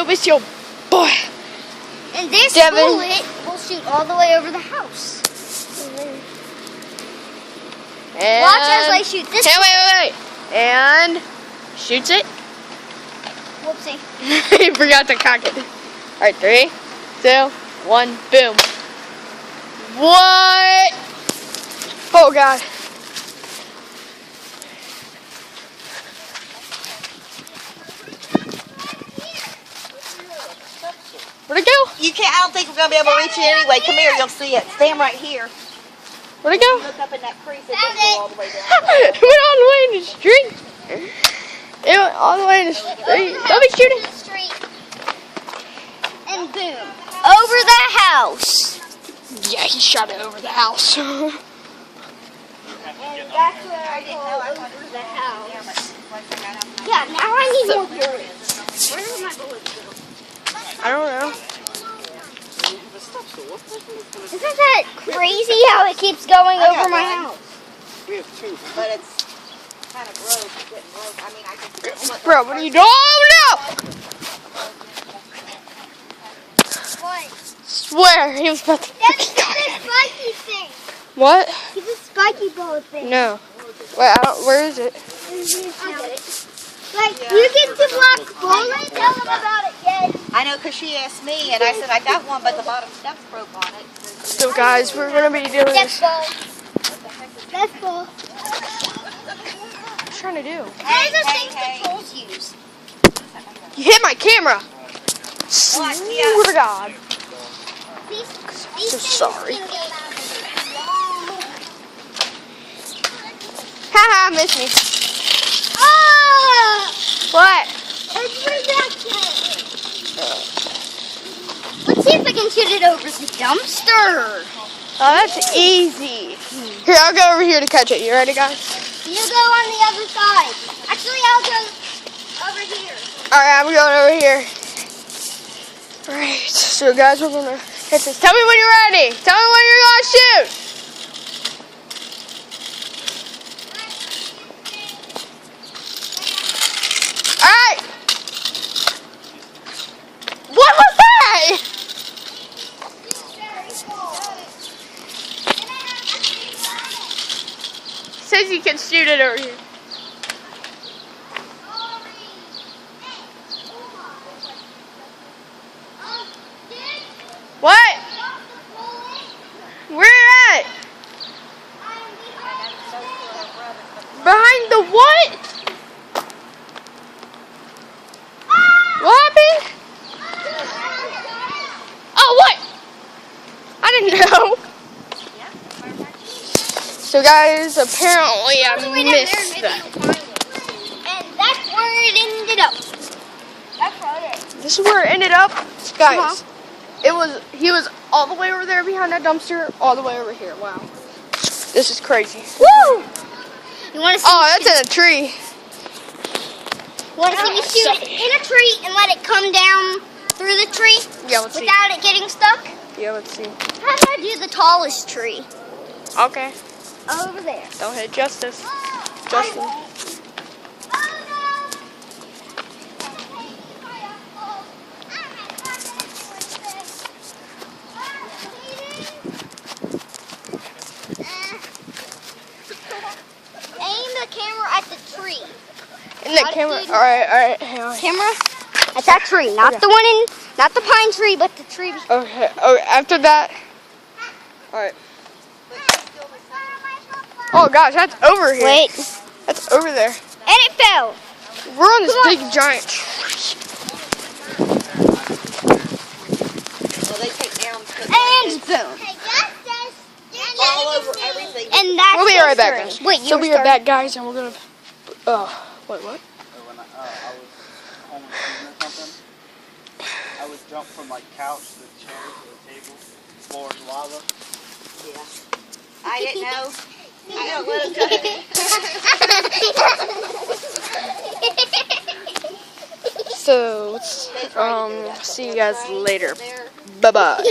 It's your boy. And this Devin. bullet will shoot all the way over the house. And Watch as I shoot this. Hey, wait. And shoots it. Whoopsie. He forgot to cock it. Alright, 3, 2, 1, boom. What? Oh god. Where'd it go? You can't. I don't think we're gonna be able to reach it anyway. Come here, you'll see it. Stand right here. Where'd it go? Look up in that crease. It doesn't go all the way down. It went all the way in the street. It went all the way in the street. Don't be shooting. And boom. Over the house. Yeah, he shot it over the house. And that's where I call over the house. Yeah, now I need more bullets. Where are my bullets go? I don't know. Isn't that crazy how it keeps going over my house? We have 2, but it's kind of broke. It's getting broke. I mean, I can. Bro, what are you doing? Oh no! What? Swear, he was about to That's freaking cock the it. spiky thing. What? It's a spiky bullet thing. No. Wait, where is it? Like, you get to block bullets? Tell them about it, Jed. I know, because she asked me, and I said I got one, but the bottom steps broke on it. So guys, we're gonna be doing Death this. ball. Death ball. What are you trying to do? These are things patrols use. You hit my camera. Swear to God. These So things sorry. can get long. Haha, miss me. Ah! What? It's ridiculous. Let's see if I can shoot it over the dumpster. Oh, that's easy. Here, I'll go over here to catch it. You ready, guys? You go on the other side. Actually, I'll go over here. Alright, I'm going over here. Alright, so guys, we're gonna catch this. Tell me when you're ready. Tell me when you're gonna shoot. Alright. What was that? Says you can shoot it over here. What? Where at? Behind the what? What happened? Oh, what? I didn't know. So guys, apparently I missed that. And that's where it ended up. That's right. This is where it ended up, guys. He was all the way over there behind that dumpster, all the way over here. Wow, this is crazy. Woo! You want to see? Oh, that's in a tree. Want to see me shoot it in a tree and let it come down through the tree? Yeah, let's see. Without it getting stuck? Yeah, let's see. How do I do the tallest tree? Okay. Over there. Don't hit Justice. Justin. Aim the camera at the tree. In the camera. All right. Hang on. Camera at that tree, not the one in, not the pine tree, but the tree. Okay. Oh, after that. All right. Oh gosh, that's over here. Wait. That's over there. And it fell. We're on this big giant tree. Well, they take down And boom. all over everything. And that's We'll be right back, guys. Wait, So we'll be right back, guys, and we're gonna. Wait, what? When I was home or something, I would jump from like couch to the chair to the table, floor is lava. Yeah. I didn't know. I don't let them do it. So, see you guys later. Bye-bye.